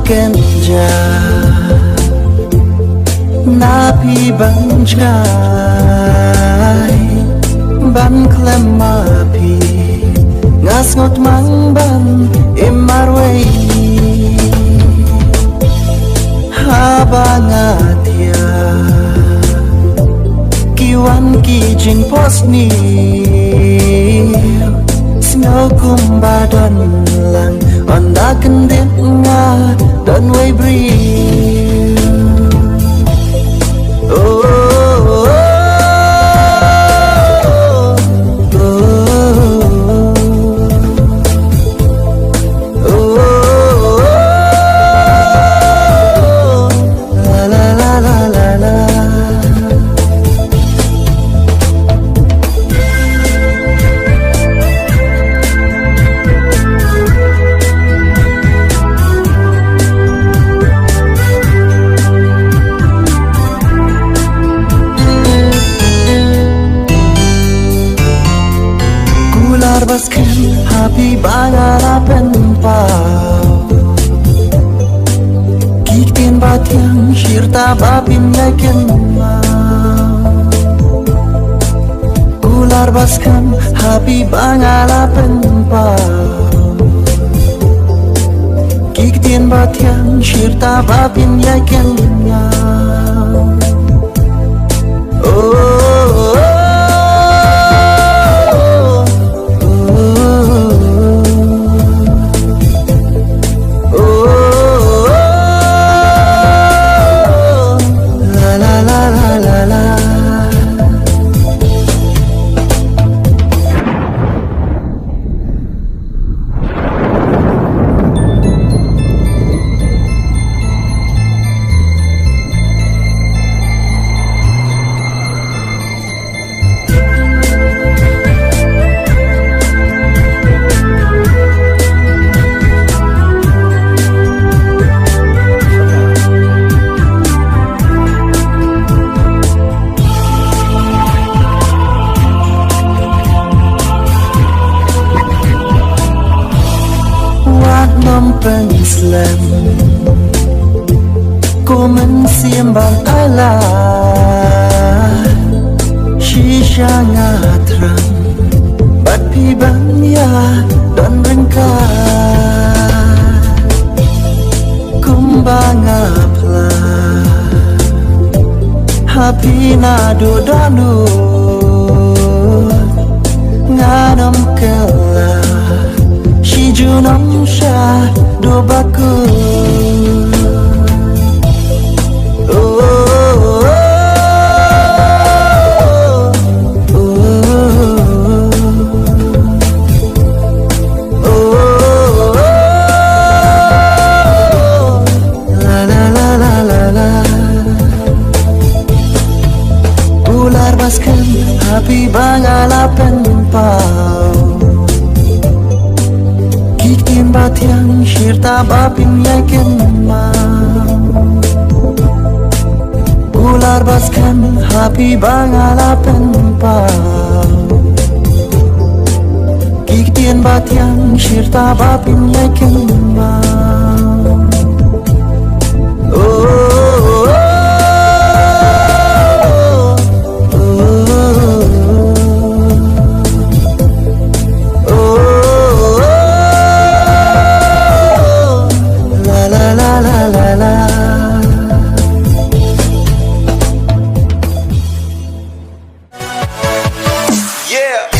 kenja napi bangjai ban klem mapi ngas ngot mang ban imarwei habangatia kiwan ki jin posni snow kumba don lang onda kendit nga don way breathe Baskan happy bangarapan pau Kikin batyang shirta babin yakin mau Kular baskan happy bangarapan pau Kikin batyang shirta babin yakin mau Slam Cô mình xiêm bằng ala Shisha nga trăng Bat pi bang ya Don rengka Kumba nga pla Happy na do danu Nga nam kela Junam sha do baku Ular baskan happy bangalapan pau Kikin batyang shirta babin yakin mau Ular baskan happy bangalapan pau Kikin batyang shirta babin yakin mau Yeah.